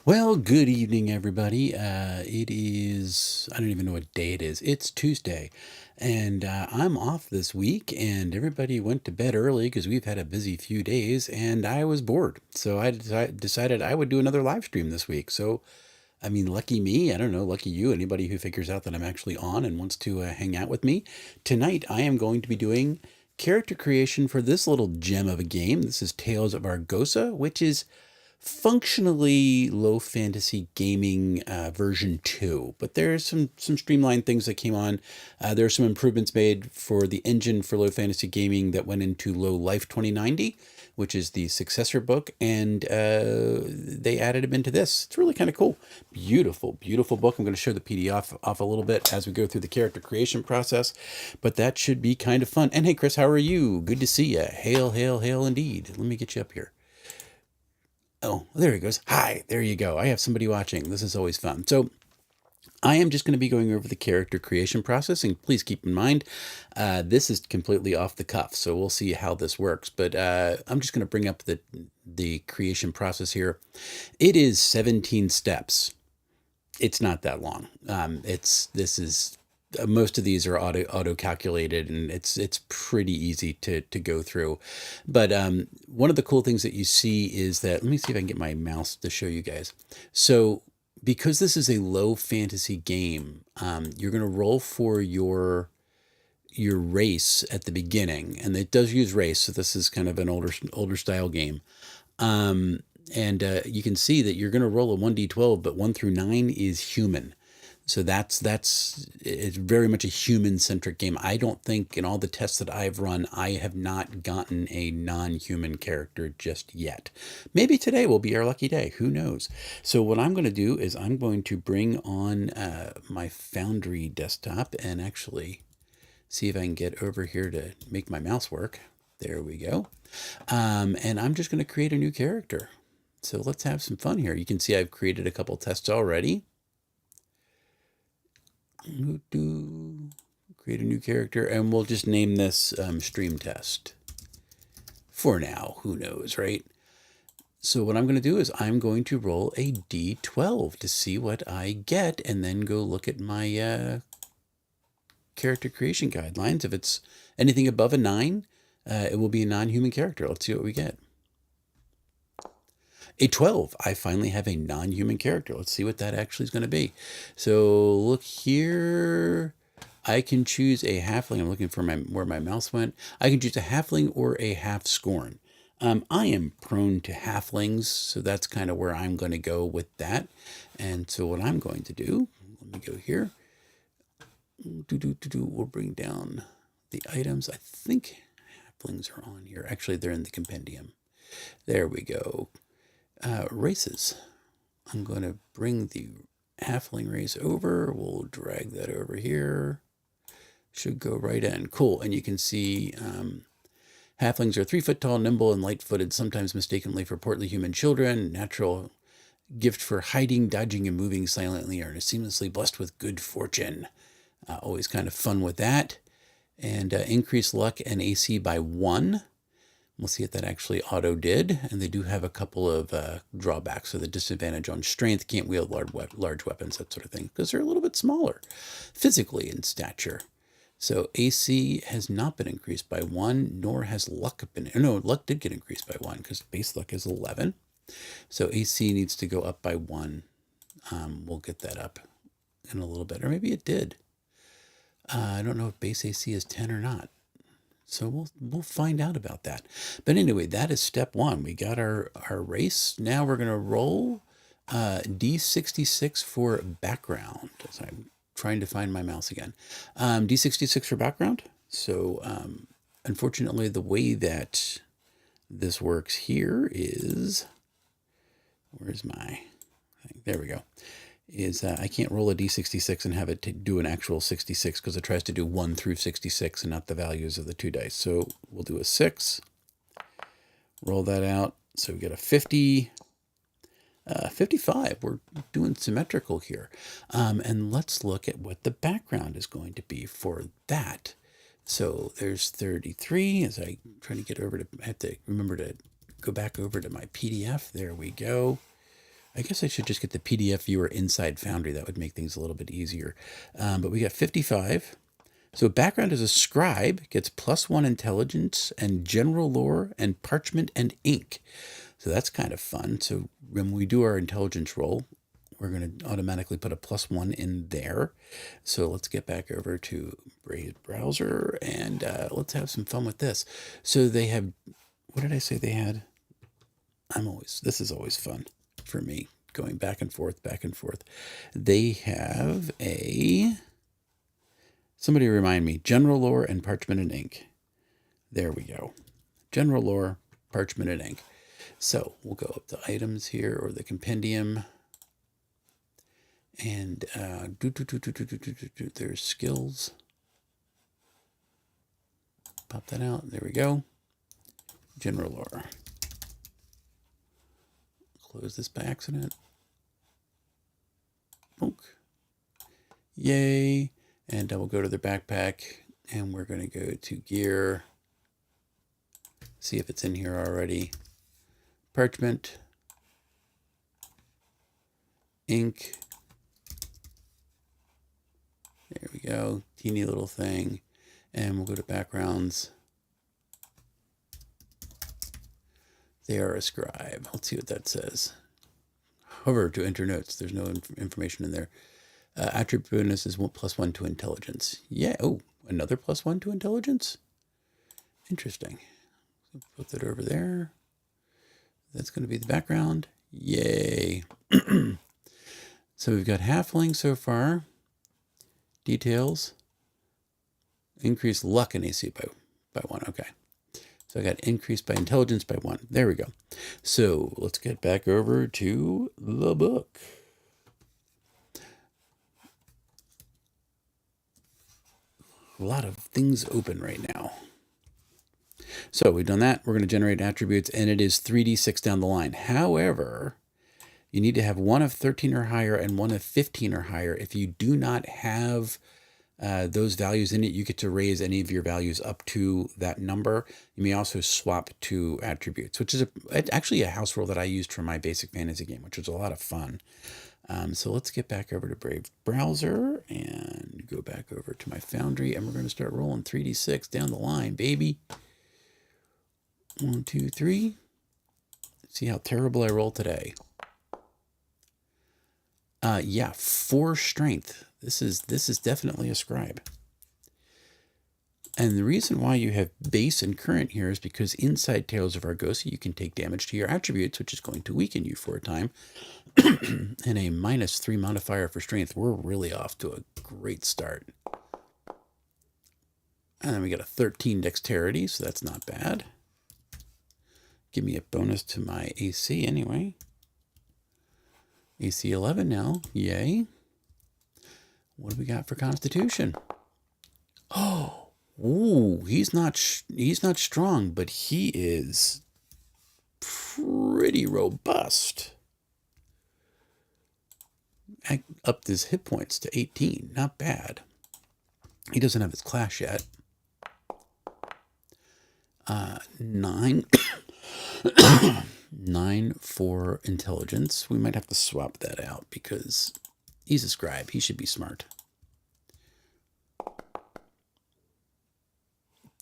Well, good evening, everybody. It is, I don't even know what day it is. It's Tuesday, and I'm off this week, and everybody went to bed early because we've had a busy few days, and I was bored. So I decided I would do another live stream this week. So, I mean, lucky me. I don't know, lucky you, anybody who figures out that I'm actually on and wants to hang out with me. Tonight, I am going to be doing character creation for this little gem of a game. This is Tales of Argosa, which is functionally low fantasy gaming version 2, but there's some streamlined things that came on. There are some improvements made for the engine for low fantasy gaming that went into Low Life 2090, which is the successor book, and they added them into this. It's really kind of cool. Beautiful book. I'm going to show the PDF off a little bit as we go through the character creation process, but that should be kind of fun. And hey, Chris, how are you? Good to see you. Hail indeed. Let me get you up here. Oh, there he goes. Hi, there you go. I have somebody watching. This is always fun. So I am just going to be going over the character creation process, and please keep in mind, this is completely off the cuff, so we'll see how this works. But I'm just going to bring up the creation process here. It is 17 steps. It's not that long. This is most of these are auto calculated, and it's pretty easy to go through. But one of the cool things that you see is that, let me see if I can get my mouse to show you guys. So because this is a low fantasy game, you're going to roll for your race at the beginning, and it does use race, so this is kind of an older style game. um, and you can see that you're going to roll a 1d12, but 1 through 9 is human. So that's it's very much a human centric game. I don't think in all the tests that I've run, I have not gotten a non-human character just yet. Maybe today will be our lucky day. Who knows? So what I'm going to do is I'm going to bring on my Foundry desktop and actually see if I can get over here to make my mouse work. There we go. And I'm just going to create a new character. So let's have some fun here. You can see I've created a couple tests already. Create a new character, and we'll just name this stream test for now. Who knows, right? So what I'm going to do is I'm going to roll a d12 to see what I get, and then go look at my character creation guidelines. If it's anything above a 9, it will be a non-human character. Let's see what we get. A 12. I finally have a non-human character. Let's see what that actually is going to be. So look here. I can choose a halfling. I'm looking for where my mouse went. I can choose a halfling or a half scorn. I am prone to halflings, so that's kind of where I'm going to go with that. And so what I'm going to do, let me go here. We'll bring down the items. I think halflings are on here. Actually, they're in the compendium. There we go. Races. I'm going to bring the halfling race over. We'll drag that over here. Should go right in. Cool. And you can see halflings are 3 foot tall, nimble, and light-footed, sometimes mistakenly for portly human children. Natural gift for hiding, dodging, and moving silently, and are seamlessly blessed with good fortune. Always kind of fun with that. And increase luck and AC by 1. We'll see if that actually auto did. And they do have a couple of drawbacks. So the disadvantage on strength, can't wield large weapons, that sort of thing, because they're a little bit smaller physically in stature. So AC has not been increased by 1, nor has luck been. No, luck did get increased by 1 because base luck is 11. So AC needs to go up by 1. We'll get that up in a little bit, or maybe it did. I don't know if base AC is 10 or not. So we'll find out about that. But anyway, that is step 1. We got our race. Now we're going to roll D66 for background. So I'm trying to find my mouse again. D66 for background. So unfortunately, the way that this works here is, where's my thing? There we go. Is I can't roll a d66 and have it do an actual 66 because it tries to do 1 through 66 and not the values of the 2 dice. So we'll do a 6, roll that out. So we get a 50, 55. We're doing symmetrical here. And let's look at what the background is going to be for that. So there's 33. As I try to get over to, I have to remember to go back over to my PDF. There we go. I guess I should just get the PDF viewer inside Foundry. That would make things a little bit easier. But we got 55. So background as a scribe gets +1 intelligence and general lore and parchment and ink. So that's kind of fun. So when we do our intelligence roll, we're going to automatically put a +1 in there. So let's get back over to Brave Browser and let's have some fun with this. So they have, what did I say they had? This is always fun for me, going back and forth, back and forth. They have somebody remind me, general lore and parchment and ink. There we go. General lore, parchment and ink. So we'll go up to items here, or the compendium. And there's skills. Pop that out. There we go. General lore. Close this by accident. Bonk. Yay. And we'll go to the backpack, and we're going to go to gear. See if it's in here already. Parchment. Ink. There we go. Teeny little thing. And we'll go to backgrounds. They are a scribe. Let's see what that says. Hover to enter notes. There's no information in there. Attribute bonus is +1 to intelligence. Yeah. Oh, another +1 to intelligence? Interesting. Put that over there. That's going to be the background. Yay. So we've got halfling so far. Details. Increase luck and AC by 1. Okay. So I got increased by intelligence by 1. There we go. So let's get back over to the book. A lot of things open right now. So we've done that. We're going to generate attributes, and it is 3d6 down the line. However, you need to have 1 of 13 or higher and 1 of 15 or higher. If you do not have those values in it, you get to raise any of your values up to that number. You may also swap to attributes, which is actually a house rule that I used for my basic fantasy game, which was a lot of fun. So let's get back over to Brave Browser and go back over to my Foundry, and we're going to start rolling 3d6 down the line, baby. 1, 2, 3. Let's see how terrible I roll today. Yeah, 4 strength. This is definitely a scribe. And the reason why you have base and current here is because inside Tales of Argosa, you can take damage to your attributes, which is going to weaken you for a time. And a -3 modifier for strength. We're really off to a great start. And then we got a 13 dexterity, so that's not bad. Give me a bonus to my AC anyway. AC 11 now. Yay. What do we got for Constitution? Oh, ooh, he's not strong, but he is pretty robust. I upped his hit points to 18. Not bad. He doesn't have his class yet. 9. 9 for intelligence. We might have to swap that out because he's a scribe. He should be smart.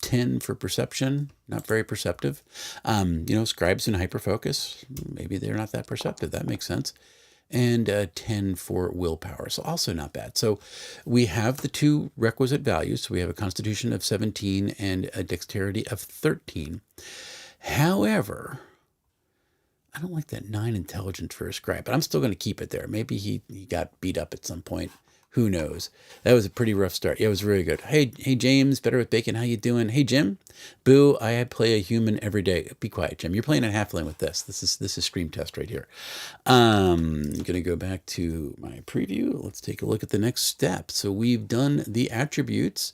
10 for perception. Not very perceptive. Scribes in hyperfocus. Maybe they're not that perceptive. That makes sense. And 10 for willpower. So also not bad. So we have the 2 requisite values. So we have a constitution of 17 and a dexterity of 13. However, I don't like that 9 intelligence for a scribe, but I'm still going to keep it there. Maybe he got beat up at some point. Who knows? That was a pretty rough start. Yeah, it was really good. Hey, James, Better with Bacon, how you doing? Hey, Jim. Boo, I play a human every day. Be quiet, Jim. You're playing a halfling with this. This is stream test right here. I'm going to go back to my preview. Let's take a look at the next step. So we've done the attributes.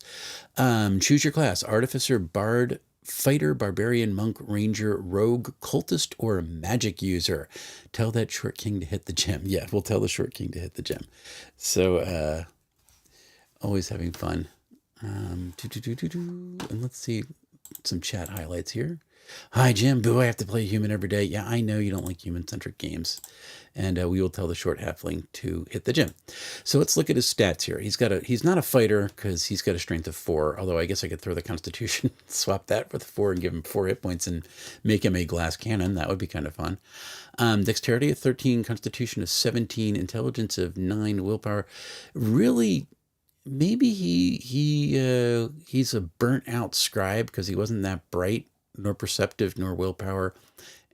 Choose your class: artificer, bard, fighter, barbarian, monk, ranger, rogue, cultist, or magic user. Tell that short king to hit the gym. Yeah, we'll tell the short king to hit the gym. So always having fun. And let's see some chat highlights here. Hi, Jim. Boo, I have to play human every day. Yeah, I know you don't like human-centric games. And we will tell the short halfling to hit the gym. So let's look at his stats here. He's not a fighter because he's got a strength of 4. Although I guess I could throw the Constitution, swap that with 4, and give him 4 hit points and make him a glass cannon. That would be kind of fun. Dexterity of 13, Constitution of 17, Intelligence of 9, Willpower. Really, maybe he's a burnt out scribe because he wasn't that bright, nor perceptive, nor willpower,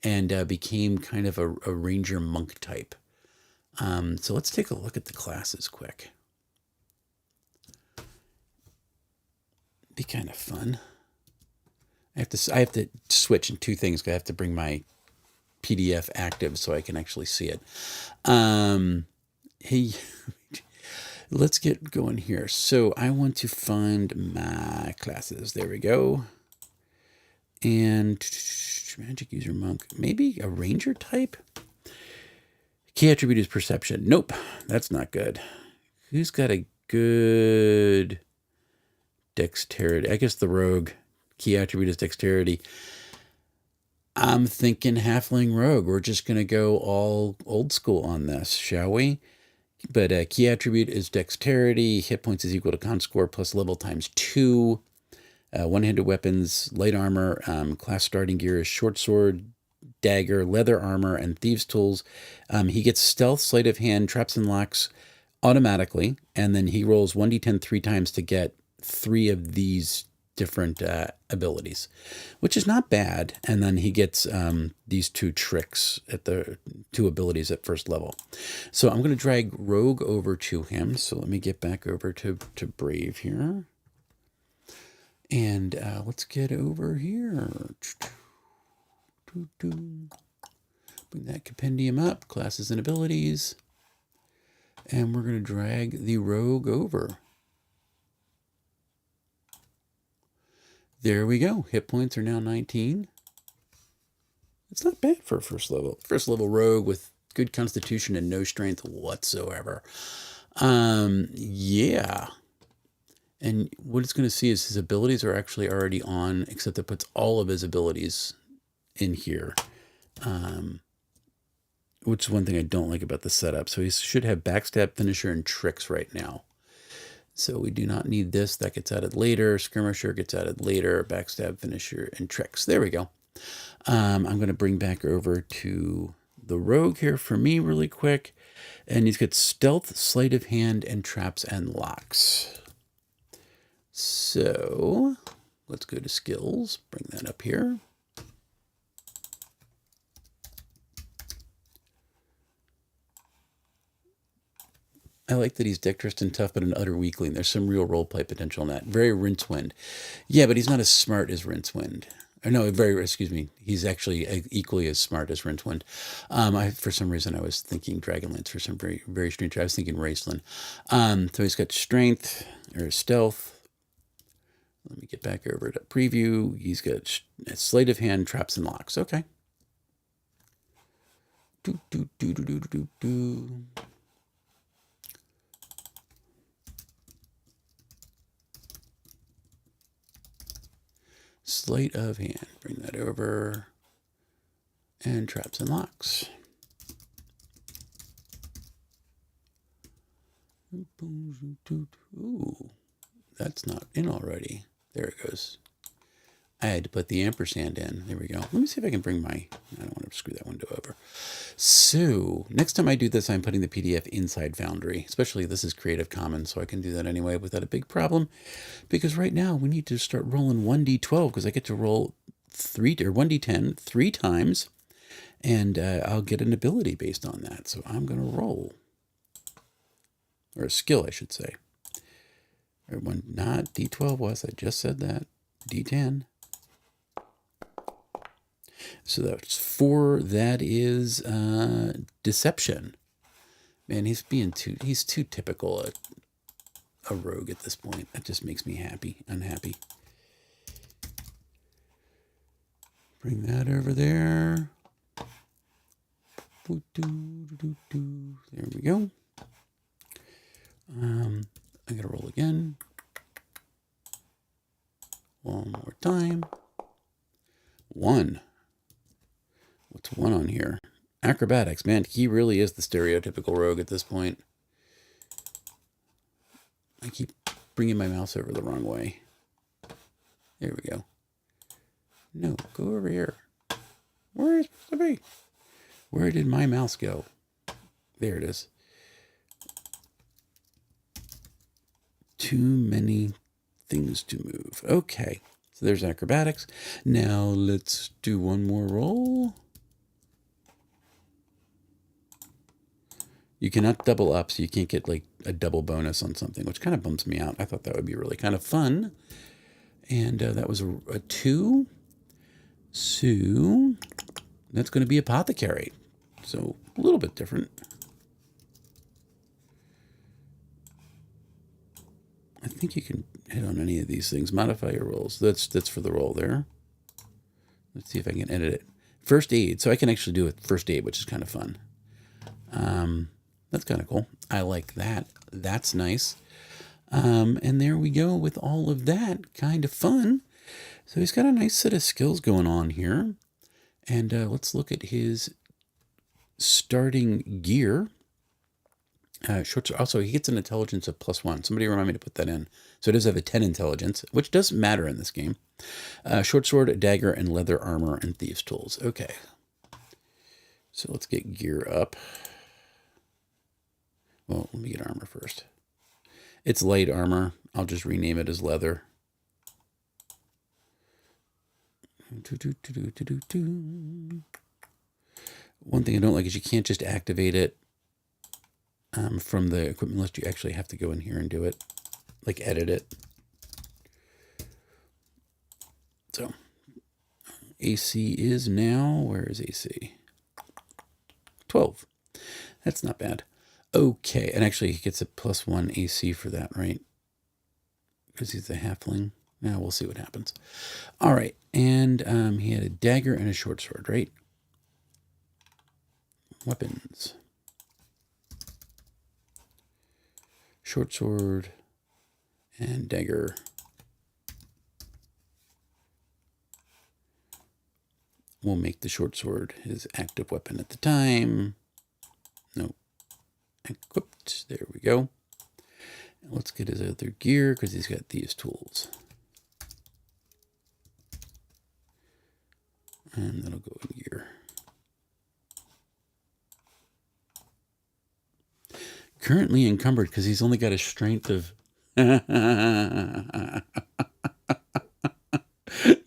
and became kind of a ranger monk type. So let's take a look at the classes quick. Be kind of fun. I have to switch in 2 things. I have to bring my PDF active so I can actually see it. Hey, let's get going here. So I want to find my classes. There we go. And magic user monk, maybe a ranger type. Key attribute is perception. Nope, that's not good. Who's got a good dexterity? I guess the rogue. Key attribute is dexterity. I'm thinking halfling rogue. We're just going to go all old school on this, shall we? But key attribute is dexterity. Hit points is equal to con score plus level times 2. One-handed weapons, light armor. Class starting gear is short sword, dagger, leather armor, and thieves' tools. He gets stealth, sleight of hand, traps and locks automatically, and then he rolls 1d10 3 times to get 3 of these different abilities, which is not bad. And then he gets these 2 tricks at the 2 abilities at first level. So I'm going to drag Rogue over to him. So let me get back over to Brave here. And let's get over here. Bring that compendium up, classes and abilities. And we're going to drag the Rogue over. There we go. Hit points are now 19. It's not bad for a first level Rogue with good constitution and no strength whatsoever. Yeah. And what it's going to see is his abilities are actually already on, except it puts all of his abilities in here. Which is one thing I don't like about the setup. So he should have backstab, finisher, and tricks right now. So we do not need this. That gets added later. Skirmisher gets added later. Backstab, finisher, and tricks. There we go. I'm going to bring back over to the rogue here for me really quick. And he's got stealth, sleight of hand, and traps and locks. So let's go to skills. Bring that up here. I like that he's dexterous and tough, but an utter weakling. There's some real roleplay potential in that. Very Rincewind. Yeah, but he's not as smart as Rincewind. Or no, excuse me. He's actually equally as smart as Rincewind. For some reason, I was thinking Dragonlance for some very, very strange. I was thinking Raceland. So he's got strength or stealth. Let me get back over to preview. He's got sleight of hand, traps, and locks. Okay. Sleight of hand. Bring that over. And traps and locks. Ooh, that's not in already. There it goes. I had to put the ampersand in. There we go. Let me see if I can bring my... I don't want to screw that window over. So, next time I do this, I'm putting the PDF inside Foundry. Especially this is Creative Commons, so I can do that anyway without a big problem. Because right now, we need to start rolling 1d12, because I get to roll 1d10 3 times. And I'll get an ability based on that. So I'm going to roll. Or a skill, I should say. Or not D12 was, I just said that. D10. So that's 4. That is deception. Man, he's too typical a rogue at this point. That just makes me unhappy. Bring that over there. There we go. I'm going to roll again. One more time. 1. What's 1 on here? Acrobatics. Man, he really is the stereotypical rogue at this point. I keep bringing my mouse over the wrong way. There we go. No, go over here. Where is it supposed to be? Where did my mouse go? There it is. Too many things to move. Okay, so there's acrobatics. Now let's do one more roll. You cannot double up, so you can't get like a double bonus on something, which kind of bums me out. I thought that would be really kind of fun. And that was a 2. So that's going to be apothecary. So a little bit different. I think you can hit on any of these things. Modify your rolls. That's for the roll there. Let's see if I can edit it. First aid. So I can actually do it first aid, which is kind of fun. That's kind of cool. I like that. That's nice. And there we go with all of that. Kind of fun. So he's got a nice set of skills going on here. And let's look at his starting gear. Also, he gets an intelligence of +1. Somebody remind me to put that in. So it does have a 10 intelligence, which does matter in this game. Short sword, a dagger, and leather armor, and thieves' tools. Okay. So let's get gear up. Well, let me get armor first. It's light armor. I'll just rename it as leather. One thing I don't like is you can't just activate it from the equipment list. You actually have to go in here and do it, like edit it. So AC is now, where is AC? 12. That's not bad. Okay, and actually he gets a +1 AC for that, right? Because he's a halfling. Now we'll see what happens. All right, and he had a dagger and a short sword, right? Weapons. Short sword and dagger. We'll make the short sword his active weapon at the time. No. Equipped. There we go. Let's get his other gear because he's got these tools. And that'll go in gear. Currently encumbered because he's only got a strength of...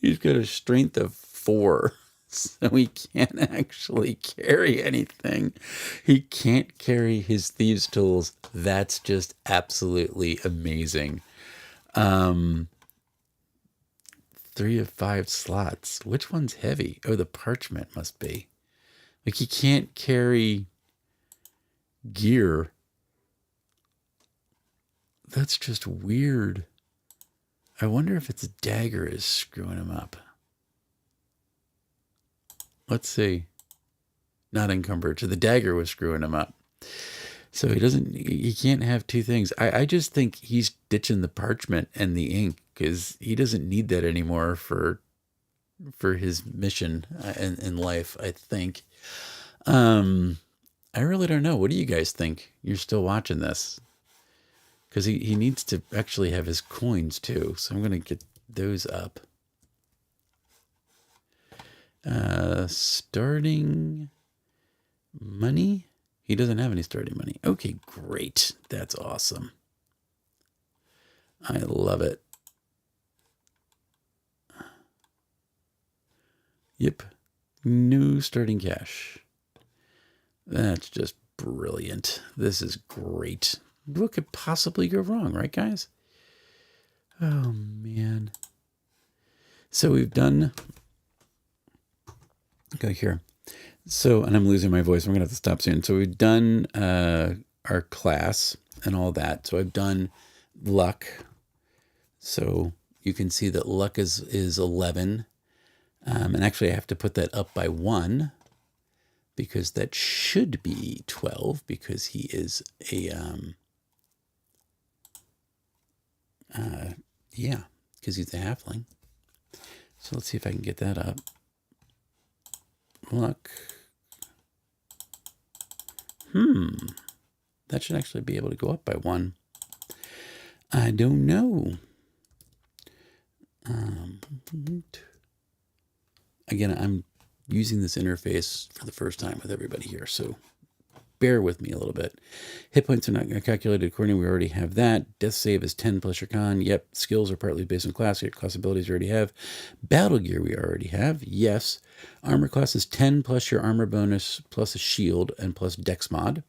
He's got a strength of 4. So he can't actually carry anything. He can't carry his thieves' tools. That's just absolutely amazing. 3 of 5 slots. Which one's heavy? Oh, the parchment must be. Like he can't carry gear. That's just weird. I wonder if it's a dagger is screwing him up. Let's see. Not encumbered. So the dagger was screwing him up. So he can't have 2 things. I just think he's ditching the parchment and the ink because he doesn't need that anymore for his mission in life, I think. I really don't know. What do you guys think? You're still watching this. Because he needs to actually have his coins too. So I'm going to get those up. Starting money. He doesn't have any starting money. Okay, great. That's awesome. I love it. Yep. New starting cash. That's just brilliant. This is great. What could possibly go wrong, right, guys? Oh, man. So we've done... Go here. So, and I'm losing my voice. I'm going to have to stop soon. So we've done our class and all that. So I've done luck. So you can see that luck is 11. And actually I have to put that up by 1 because that should be 12 because he is a, yeah, because he's a halfling. So let's see if I can get that up. luck. That should actually be able to go up by 1. I don't know. Again, I'm using this interface for the first time with everybody here, so bear with me a little bit. Hit points are not calculated accordingly. We already have that. Death save is 10 plus your con. Yep. Skills are partly based on class. Your class abilities you already have. Battle gear we already have. Yes. Armor class is 10 plus your armor bonus plus a shield and plus dex mod.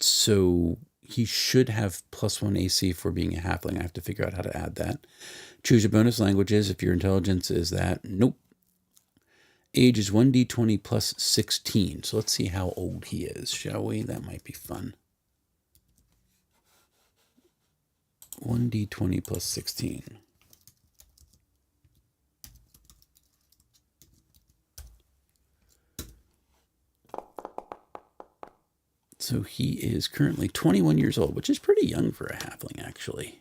So he should have +1 AC for being a halfling. I have to figure out how to add that. Choose your bonus languages if your intelligence is that. Nope. Age is 1d20 plus 16. So let's see how old he is, shall we? That might be fun. 1d20 plus 16. So he is currently 21 years old, which is pretty young for a halfling, actually.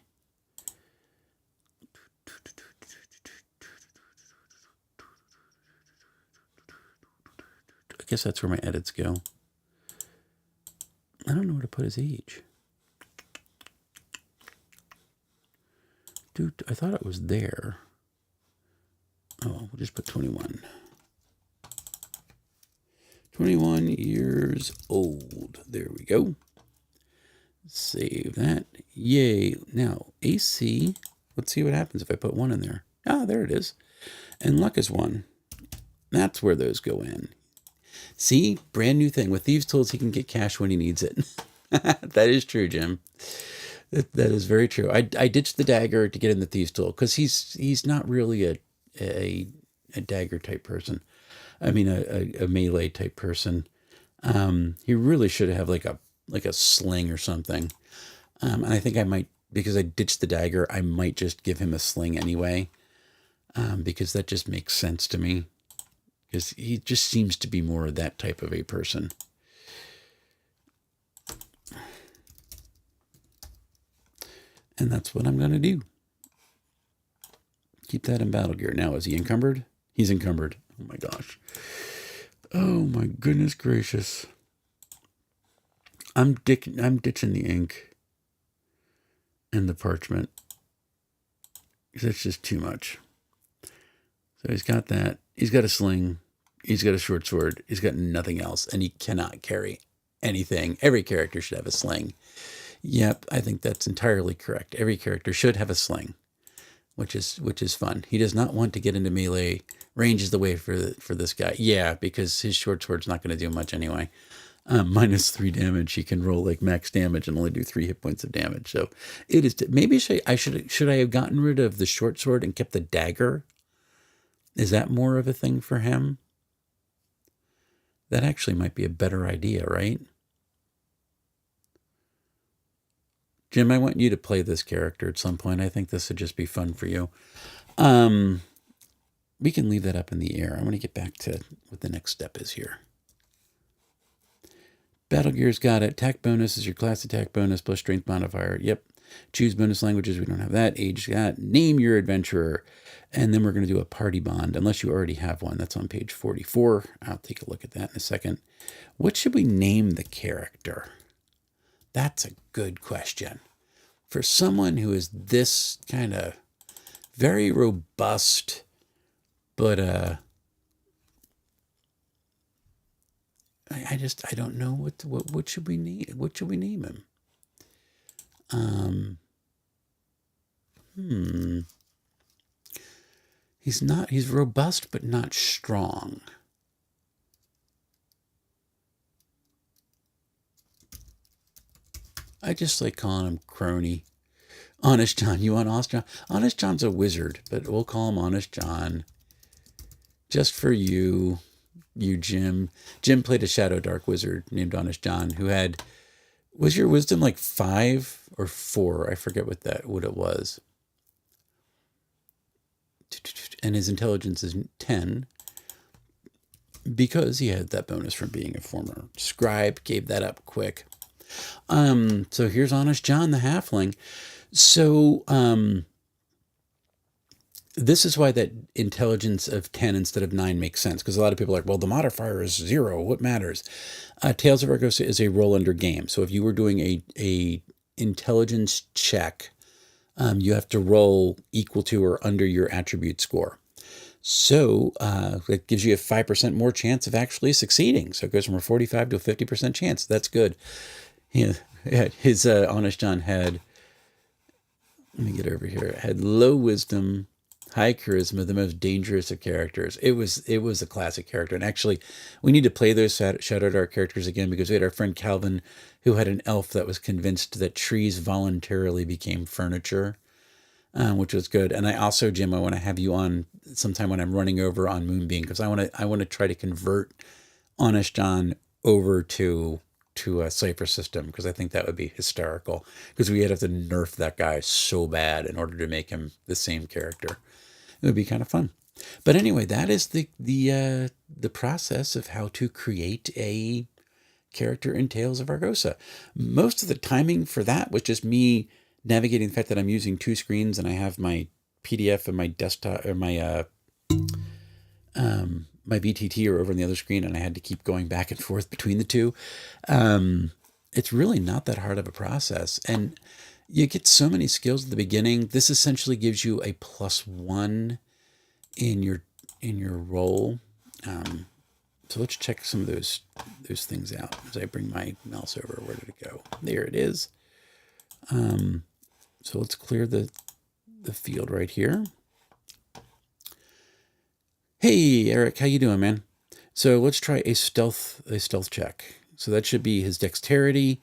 I guess that's where my edits go. I don't know where to put his age. Dude, I thought it was there. Oh, we'll just put 21. 21 years old. There we go. Save that. Yay. Now, AC. Let's see what happens if I put 1 in there. Ah, there it is. And luck is 1. That's where those go in. See? Brand new thing. With Thieves' Tools, he can get cash when he needs it. That is true, Jim. That is very true. I ditched the dagger to get in the Thieves' Tool because he's not really a dagger type person. I mean, a melee type person. He really should have like a sling or something. And I think I might, because I ditched the dagger, I might just give him a sling anyway. Because that just makes sense to me. Because he just seems to be more of that type of a person. And that's what I'm going to do. Keep that in battle gear. Now, is he encumbered? He's encumbered. Oh my gosh. Oh my goodness gracious. I'm ditching the ink and the parchment. Because it's just too much. So he's got that. He's got a sling. He's got a short sword. He's got nothing else. And he cannot carry anything. Every character should have a sling. Yep, I think that's entirely correct. Every character should have a sling, which is fun. He does not want to get into melee. Range is the way for this guy. Yeah, because his short sword's not going to do much anyway. -3 damage. He can roll like max damage and only do 3 hit points of damage. So it is. Maybe should I have gotten rid of the short sword and kept the dagger? Is that more of a thing for him? That actually might be a better idea, right? Jim, I want you to play this character at some point. I think this would just be fun for you. We can leave that up in the air. I want to get back to what the next step is here. Battle gear's got it. Attack bonus is your class attack bonus plus strength modifier. Yep. Choose bonus languages. We don't have that. Age got. Name your adventurer. And then we're going to do a party bond, unless you already have one. That's on page 44. I'll take a look at that in a second. What should we name the character? That's a good question. For someone who is this kind of very robust, but I don't know what should we name? What should we name him? He's robust but not strong. I just like calling him Crony. Honest John. You want Honest John? Honest John's a wizard, but we'll call him Honest John. Just for you, Jim. Jim played a Shadow Dark wizard named Honest John who had... Was your wisdom like 5 or 4? I forget what it was. And his intelligence is 10 because he had that bonus from being a former scribe. Gave that up quick. So here's Honest John, the halfling. So this is why that intelligence of 10 instead of 9 makes sense, because a lot of people are like, well, the modifier is 0. What matters? Tales of Argosa is a roll under game. So if you were doing a intelligence check, you have to roll equal to or under your attribute score. So that gives you a 5% more chance of actually succeeding. So it goes from a 45 to a 50% chance. That's good. Yeah, his Honest John had, let me get over here, had low wisdom, high charisma, the most dangerous of characters. It was a classic character. And actually, we need to play those Shadow Dark characters again, because we had our friend Calvin, who had an elf that was convinced that trees voluntarily became furniture, which was good. And I also, Jim, I want to have you on sometime when I'm running over on Moonbeam, because I want to try to convert Honest John over to a Cypher system, because I think that would be hysterical, because we'd have to nerf that guy so bad in order to make him the same character. It would be kind of fun. But anyway, that is the process of how to create a character in Tales of Argosa. Most of the timing for that was just me navigating the fact that I'm using 2 screens, and I have my PDF and my desktop, or my my VTT are over on the other screen, and I had to keep going back and forth between the two. It's really not that hard of a process, and you get so many skills at the beginning. This essentially gives you a +1 in your roll. So let's check some of those things out as I bring my mouse over. Where did it go? There it is. So let's clear the field right here. Hey, Eric, how you doing, man? So let's try a stealth check. So that should be his dexterity,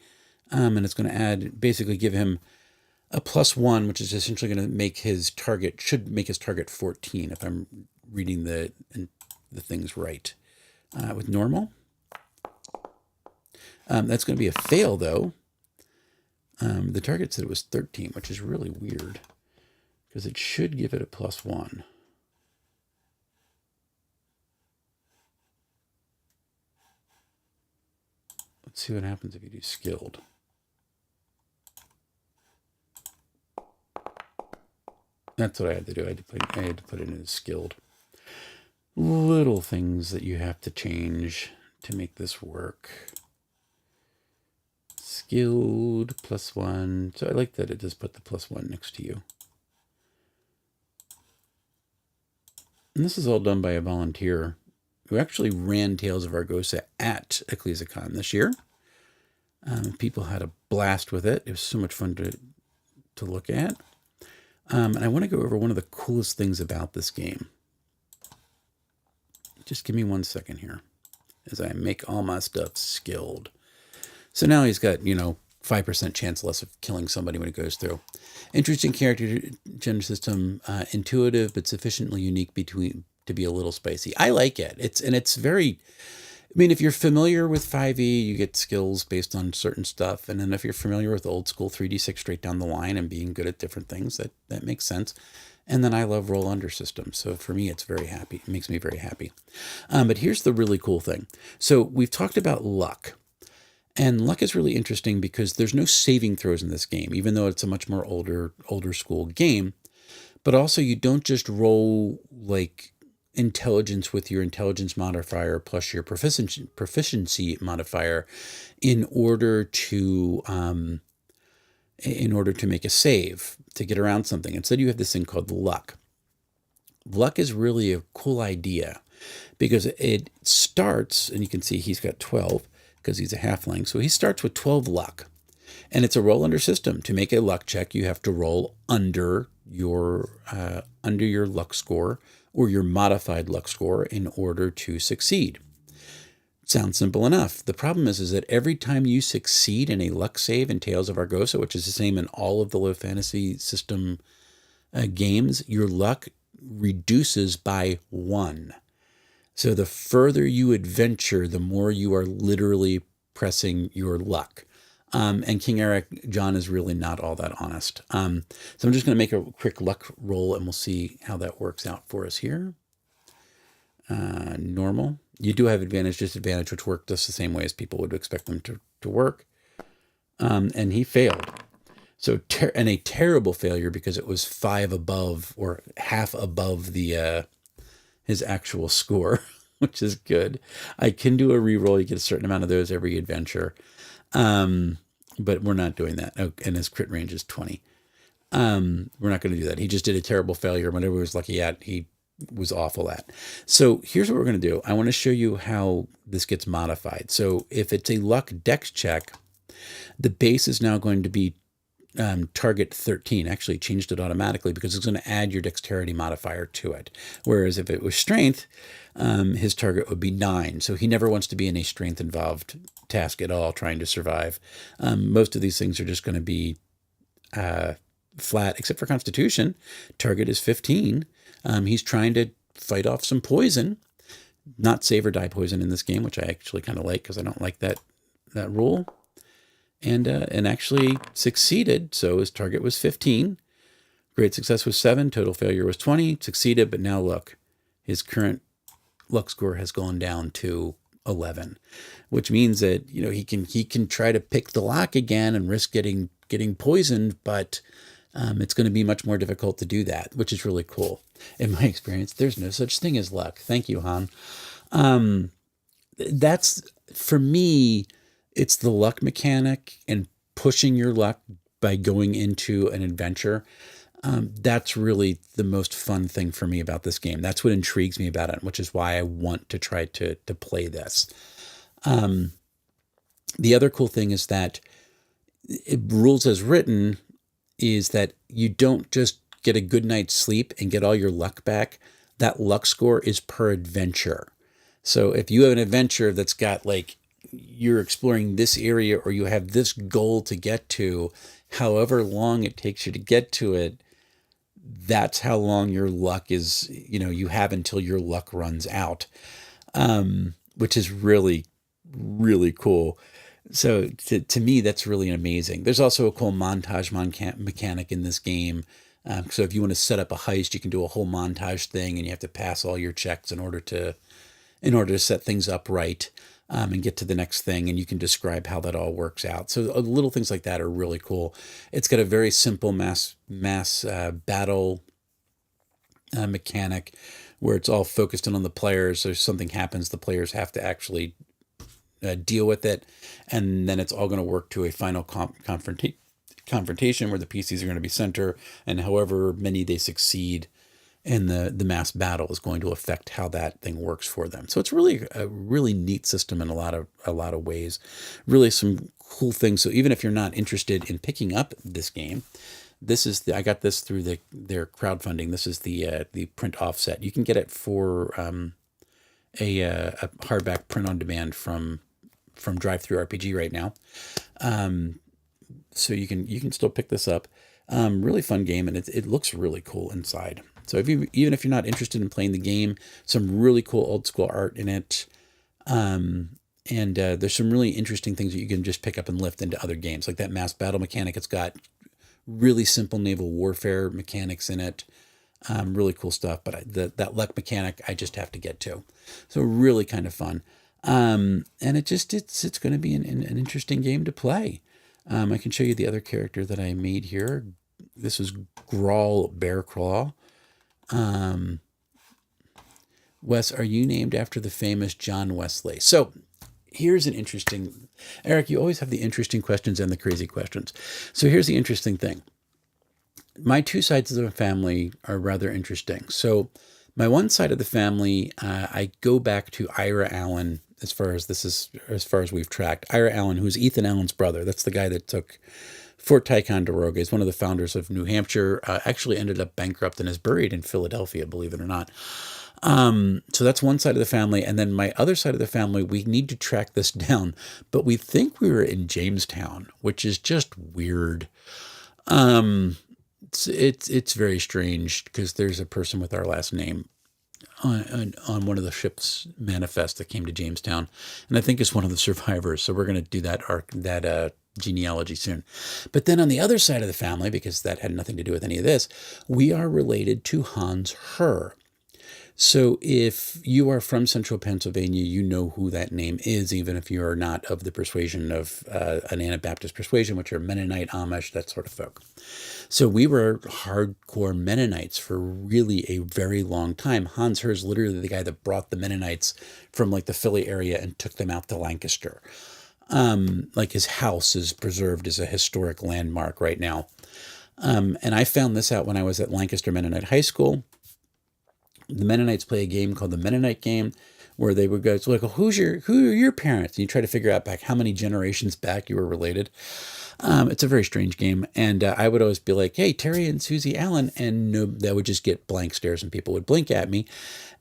and it's going to basically give him a +1, which is essentially going to make his target 14, if I'm reading the things right. With normal, that's going to be a fail, though. The target said it was 13, which is really weird, because it should give it a +1. Let's see what happens if you do skilled. That's what I had to do. I had to put it in as skilled. Little things that you have to change to make this work. Skilled +1. So I like that it just put the +1 next to you. And this is all done by a volunteer who actually ran Tales of Argosa at EcclesiaCon this year. People had a blast with it. It was so much fun to look at. And I want to go over one of the coolest things about this game. Just give me 1 second here as I make all my stuff skilled. So now he's got, 5% chance less of killing somebody when it goes through. Interesting character gender system, intuitive but sufficiently unique to be a little spicy. I like it. It's very, if you're familiar with 5e, you get skills based on certain stuff. And then if you're familiar with old school 3d6 straight down the line and being good at different things, that makes sense. And then I love roll under systems. So for me, it's very happy. It makes me very happy. But here's the really cool thing. So we've talked about luck. And luck is really interesting because there's no saving throws in this game, even though it's a much more older school game. But also you don't just roll like intelligence with your intelligence modifier plus your proficiency modifier in order to make a save to get around something. Instead, you have this thing called luck. Luck is really a cool idea because it starts, and you can see he's got 12 because he's a halfling. So he starts with 12 luck, and it's a roll under system. To make a luck check, you have to roll under your luck score or your modified luck score in order to succeed. Sounds simple enough. The problem is that every time you succeed in a luck save in Tales of Argosa, which is the same in all of the low fantasy system games, your luck reduces by 1. So the further you adventure, the more you are literally pressing your luck. And King Eric, John is really not all that honest. So I'm just going to make a quick luck roll, and we'll see how that works out for us here. Normal. You do have advantage, disadvantage, which work just the same way as people would expect them to work. And he failed. So and a terrible failure because it was 5 above or half above the his actual score, which is good. I can do a reroll. You get a certain amount of those every adventure. But we're not doing that. Oh, and his crit range is 20. We're not going to do that. He just did a terrible failure. Whatever he was lucky at, he was awful at. So here's what we're going to do. I want to show you how this gets modified. So if it's a luck dex check, the base is now going to be target 13. Actually changed it automatically because it's going to add your dexterity modifier to it. Whereas if it was strength, his target would be 9. So he never wants to be in a strength involved task at all, trying to survive. Most of these things are just going to be flat, except for Constitution. Target is 15. He's trying to fight off some poison, not save or die poison in this game, which I actually kind of like because I don't like that rule. And actually succeeded. So his target was 15. Great success was 7. Total failure was 20. Succeeded, but now look, his current luck score has gone down to 11, which means that he can try to pick the lock again and risk getting poisoned, but it's going to be much more difficult to do that, which is really cool. In my experience, there's no such thing as luck. Thank you, Han. That's, for me, it's the luck mechanic and pushing your luck by going into an adventure. That's really the most fun thing for me about this game. That's what intrigues me about it, which is why I want to try to play this. The other cool thing is that rules as written is that you don't just get a good night's sleep and get all your luck back. That luck score is per adventure. So if you have an adventure that's got you're exploring this area or you have this goal to get to, however long it takes you to get to it, that's how long your luck is, you have until your luck runs out, which is really, really cool. So to me, that's really amazing. There's also a cool montage mechanic in this game. So if you want to set up a heist, you can do a whole montage thing and you have to pass all your checks in order to set things up right. And get to the next thing, and you can describe how that all works out. So little things like that are really cool. It's got a very simple mass battle mechanic where it's all focused in on the players. So if something happens, the players have to actually deal with it, and then it's all going to work to a final confrontation where the PCs are going to be center, and however many they succeed and the mass battle is going to affect how that thing works for them. So it's really a really neat system in a lot of ways. Really some cool things. So even if you're not interested in picking up this game, this is I got this through their crowdfunding. This is the print offset. You can get it for a hardback print on demand from Drive-Thru RPG right now. So you can still pick this up. Really fun game, and it looks really cool inside. So even if you're not interested in playing the game, some really cool old school art in it. And there's some really interesting things that you can just pick up and lift into other games, like that mass battle mechanic. It's got really simple naval warfare mechanics in it. Really cool stuff. But that luck mechanic, I just have to get to. So really kind of fun. And it's going to be an interesting game to play. I can show you the other character that I made here. This is Grawl Bearclaw. Wes, are you named after the famous John Wesley? So here's an interesting, Eric, you always have the interesting questions and the crazy questions. So here's the interesting thing. My two sides of the family are rather interesting. So my one side of the family, I go back to Ira Allen as far as we've tracked. Ira Allen, who's Ethan Allen's brother. That's the guy that took Fort Ticonderoga. He's one of the founders of New Hampshire, actually ended up bankrupt and is buried in Philadelphia, believe it or not. So that's one side of the family. And then my other side of the family, we need to track this down, but we think we were in Jamestown, which is just weird. It's very strange because there's a person with our last name on one of the ship's manifest that came to Jamestown, and I think it's one of the survivors. So we're going to do that genealogy soon. But then on the other side of the family, because that had nothing to do with any of this, we are related to Hans Herr. So if you are from central Pennsylvania, you know who that name is, even if you are not of the persuasion of an Anabaptist persuasion, which are Mennonite, Amish, that sort of folk. So we were hardcore Mennonites for really a very long time. Hans Herz, literally the guy that brought the Mennonites from like the Philly area and took them out to Lancaster. Like his house is preserved as a historic landmark right now. And I found this out when I was at Lancaster Mennonite High School. The Mennonites play a game called the Mennonite game, where they would go, it's like, well, who are your parents? And you try to figure out back how many generations back you were related. It's a very strange game. And I would always be like, hey, Terry and Susie Allen. And no, that would just get blank stares and people would blink at me.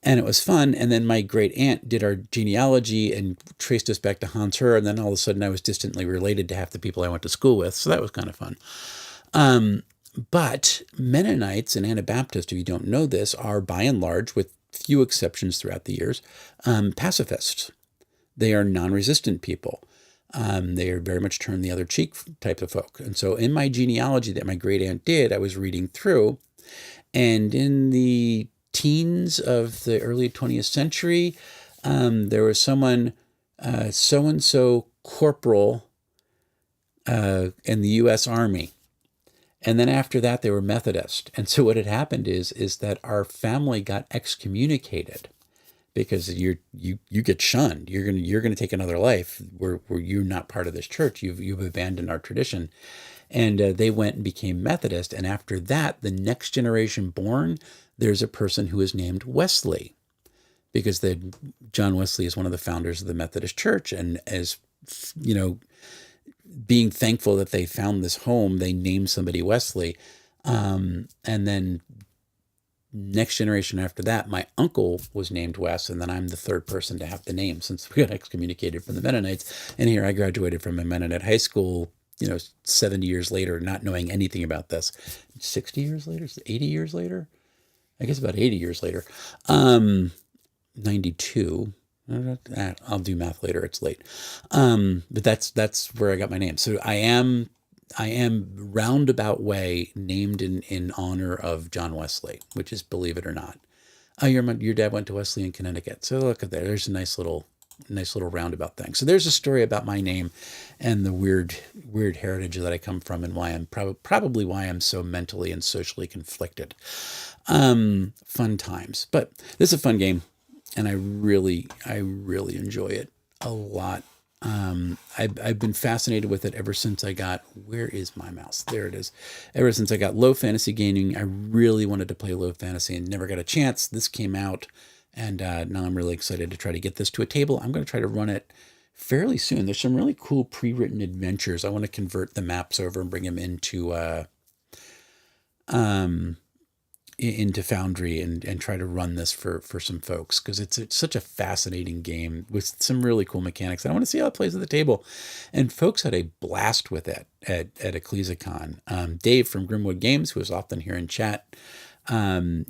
And it was fun. And then my great aunt did our genealogy and traced us back to Hans Herr. And then all of a sudden I was distantly related to half the people I went to school with. So that was kind of fun. But Mennonites and Anabaptists, if you don't know this, are by and large, with few exceptions throughout the years, pacifists. They are non-resistant people. They are very much turn the other cheek type of folk. And so in my genealogy that my great aunt did, I was reading through, and in the teens of the early 20th century, there was someone, so-and-so corporal in the U.S. Army. And then after that, they were Methodist. And so what had happened is that our family got excommunicated because you get shunned. You're gonna take another life where you're not part of this church. You've abandoned our tradition. And they went and became Methodist. And after that, the next generation born, there's a person who is named Wesley, because John Wesley is one of the founders of the Methodist Church, and as you know, being thankful that they found this home, they named somebody Wesley. And then next generation after that, my uncle was named Wes, and then I'm the third person to have the name since we got excommunicated from the Mennonites. And here I graduated from a Mennonite high school, 70 years later, not knowing anything about this. 60 years later? 80 years later? I guess about 80 years later. 92. I'll do math later. It's late. But that's where I got my name. So I am roundabout way named in honor of John Wesley, which is, believe it or not. Oh, your dad went to Wesley in Connecticut. So look at there. There's a nice little roundabout thing. So there's a story about my name and the weird heritage that I come from, and why I'm probably why I'm so mentally and socially conflicted. Fun times, but this is a fun game. And I really enjoy it a lot. I've been fascinated with it ever since I got, where is my mouse? There it is. Ever since I got low fantasy gaming, I really wanted to play low fantasy and never got a chance. This came out, and now I'm really excited to try to get this to a table. I'm going to try to run it fairly soon. There's some really cool pre-written adventures. I want to convert the maps over and bring them into Foundry and try to run this for some folks, because it's such a fascinating game with some really cool mechanics. I want to see how it plays at the table. And folks had a blast with it at EcclesiaCon. Dave from Grimwood Games, who is often here in chat,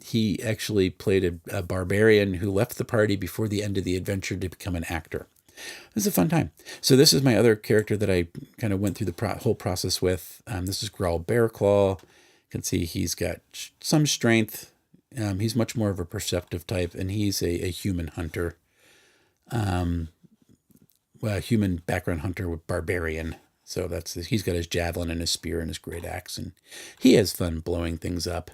he actually played a barbarian who left the party before the end of the adventure to become an actor. It was a fun time. So this is my other character that I kind of went through the whole process with. This is Growl Bearclaw. You can see he's got some strength. He's much more of a perceptive type, and he's a human hunter. A human background hunter with barbarian. So he's got his javelin and his spear and his great axe, and he has fun blowing things up.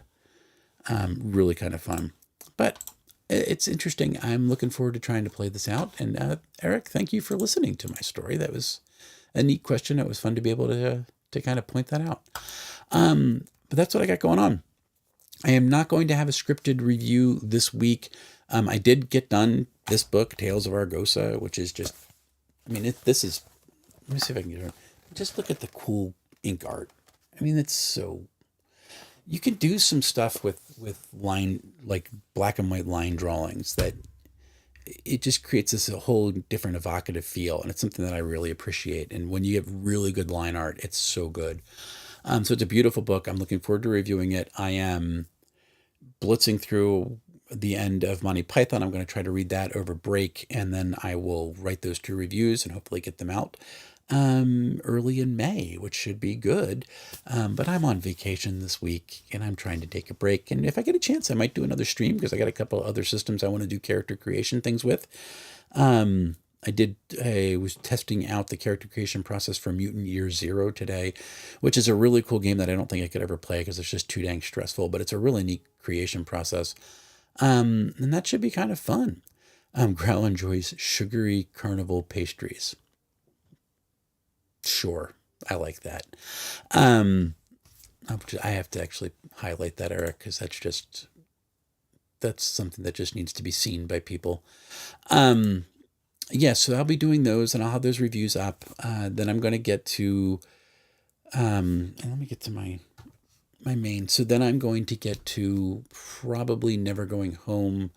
Really kind of fun. But it's interesting. I'm looking forward to trying to play this out. And Eric, thank you for listening to my story. That was a neat question. It was fun to be able to kind of point that out. But that's what I got going on. I am not going to have a scripted review this week. I did get done this book, Tales of Argosa, which is just, this is, let me see if I can get it. Just look at the cool ink art. It's so, you can do some stuff with line, like black and white line drawings, that it just creates this a whole different evocative feel. And it's something that I really appreciate. And when you have really good line art, it's so good. So it's a beautiful book. I'm looking forward to reviewing it. I am blitzing through the end of Monty Python. I'm going to try to read that over break, and then I will write those 2 reviews and hopefully get them out. early in May, which should be good. But I'm on vacation this week and I'm trying to take a break. And if I get a chance, I might do another stream because I got a couple of other systems I want to do character creation things with. I was testing out the character creation process for Mutant Year Zero today, which is a really cool game that I don't think I could ever play because it's just too dang stressful, but it's a really neat creation process. And that should be kind of fun. Growl enjoys sugary carnival pastries. Sure, I like that. I have to actually highlight that, Eric, because that's something that just needs to be seen by people. Yeah, so I'll be doing those, and I'll have those reviews up. Then I'm going to get to, and let me get to my main. So then I'm going to get to probably Never Going Home,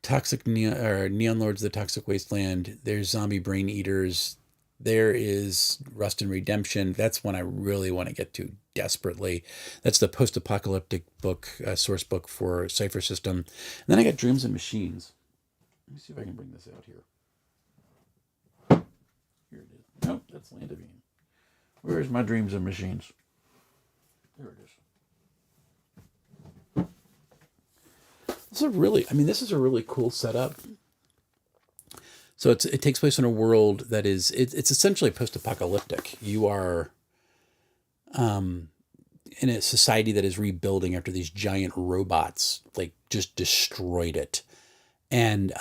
Neon Lords of the Toxic Wasteland. There's Zombie Brain Eaters. There is Rust and Redemption. That's one I really want to get to desperately. That's the post-apocalyptic book, source book for Cypher System. And then I got Dreams and Machines. Let me see if I can bring this out here. Here it is. Nope, that's Land of Eden. Where's my Dreams and Machines? There it is. This is a really cool setup. So it takes place in a world that is, it's essentially post-apocalyptic. You are in a society that is rebuilding after these giant robots, like, just destroyed it. And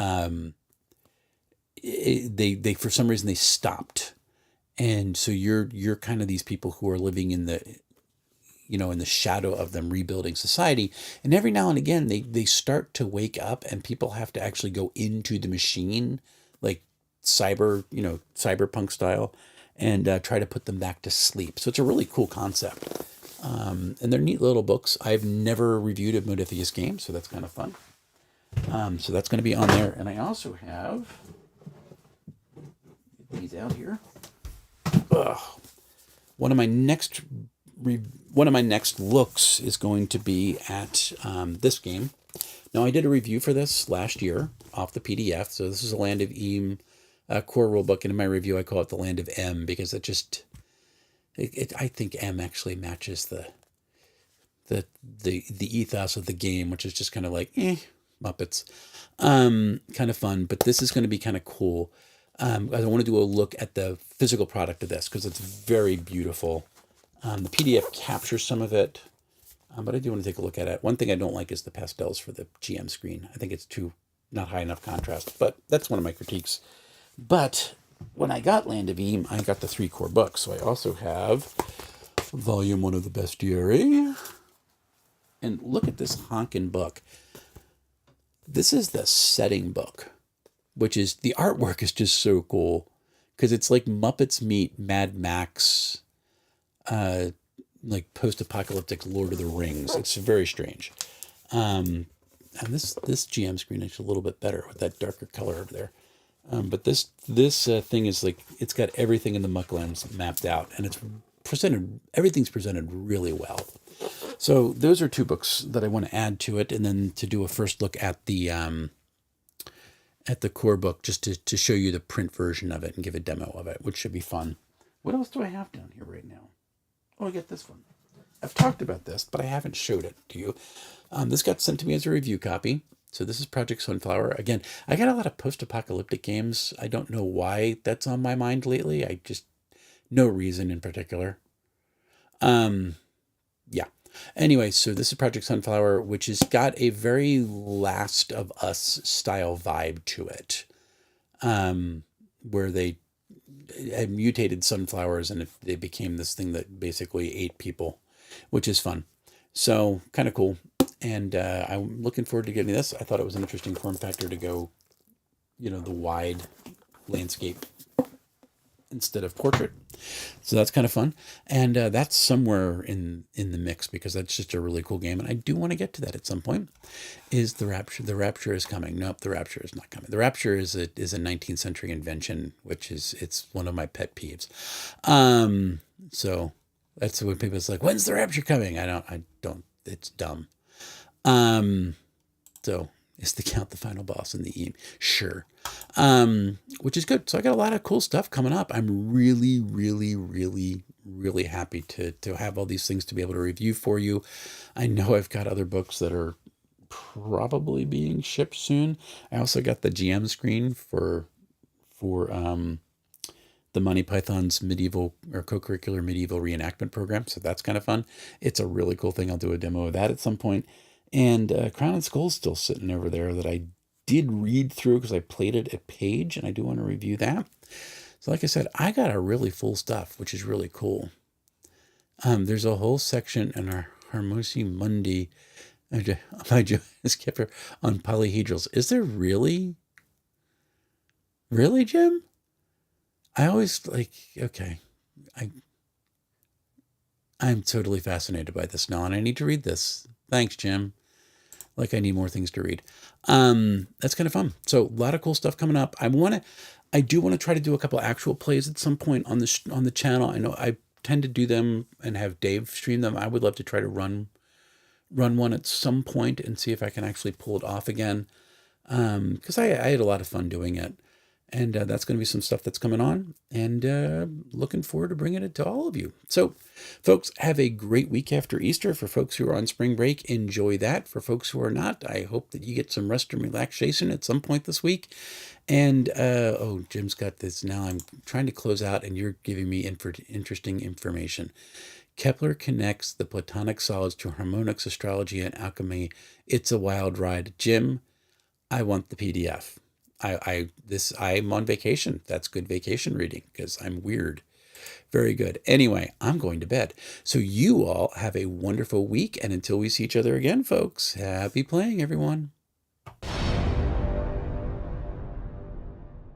they for some reason, they stopped. And so you're kind of these people who are living in the, in the shadow of them rebuilding society. And every now and again, they start to wake up and people have to actually go into the machine, like cyberpunk style, and try to put them back to sleep. So it's a really cool concept. And they're neat little books. I've never reviewed a Modiphius game, so that's kind of fun. So that's going to be on there. And I also have these out here. One of my next looks is going to be at this game. Now, I did a review for this last year off the PDF. So this is a Land of Em core rulebook, and in my review, I call it the Land of M because I think M actually matches the ethos of the game, which is just kind of like Muppets, kind of fun. But this is going to be kind of cool. I want to do a look at the physical product of this because it's very beautiful. The PDF captures some of it, but I do want to take a look at it. One thing I don't like is the pastels for the GM screen. I think it's not high enough contrast, but that's one of my critiques. But when I got Land of Em, I got the 3 core books. So I also have Volume 1 of the Bestiary. And look at this honkin' book. This is the setting book, which is, the artwork is just so cool because it's like Muppets meet Mad Max, like post-apocalyptic Lord of the Rings. It's very strange. And this GM screen is a little bit better with that darker color over there. But this thing is like, it's got everything in the Mucklands mapped out, and everything's presented really well. So those are 2 books that I want to add to it, and then to do a first look at the core book, just to show you the print version of it and give a demo of it, which should be fun. What else do I have down here right now? Oh, I get this one. I've talked about this, but I haven't showed it to you. This got sent to me as a review copy. So this is Project Sunflower. Again, I got a lot of post-apocalyptic games. I don't know why that's on my mind lately. No reason in particular. Yeah. Anyway, so this is Project Sunflower, which has got a very Last of Us style vibe to it, where they had mutated sunflowers and they became this thing that basically ate people, which is fun. So kind of cool. And I'm looking forward to getting this. I thought it was an interesting form factor to go, the wide landscape instead of portrait. So that's kind of fun. And that's somewhere in the mix because that's just a really cool game. And I do want to get to that at some point. Is the Rapture? The Rapture is coming. Nope, the Rapture is not coming. The Rapture is a 19th century invention, it's one of my pet peeves. So that's when people's like, when's the Rapture coming? I don't, it's dumb. So Is the Count the final boss in the EM? Sure. Which is good. So I got a lot of cool stuff coming up. I'm really, really, really, really happy to have all these things to be able to review for you. I know I've got other books that are probably being shipped soon. I also got the GM screen for the Monty Python's medieval or co-curricular medieval reenactment program. So that's kind of fun. It's a really cool thing. I'll do a demo of that at some point. And Crown and Skull's still sitting over there that I did read through because I played it at Page, and I do want to review that. So like I said, I got a really full stuff, which is really cool. There's a whole section in our Harmosi Mundi by Johannes Kepler on polyhedrals. Is there really? Really, Jim? I always okay. I'm totally fascinated by this now, and I need to read this. Thanks, Jim. Like I need more things to read. That's kind of fun. So a lot of cool stuff coming up. I do want to try to do a couple of actual plays at some point on the channel. I know I tend to do them and have Dave stream them. I would love to try to run one at some point and see if I can actually pull it off again. Because I had a lot of fun doing it. And that's going to be some stuff that's coming on, and looking forward to bringing it to all of you. So, folks, have a great week after Easter. For folks who are on spring break, enjoy that. For folks who are not, I hope that you get some rest and relaxation at some point this week. And, oh, Jim's got this now. I'm trying to close out, and you're giving me interesting information. Kepler connects the Platonic solids to harmonics, astrology, and alchemy. It's a wild ride. Jim, I want the PDF. I'm on vacation. That's good vacation reading because I'm weird. Very good. Anyway, I'm going to bed. So you all have a wonderful week. And until we see each other again, folks, happy playing, everyone.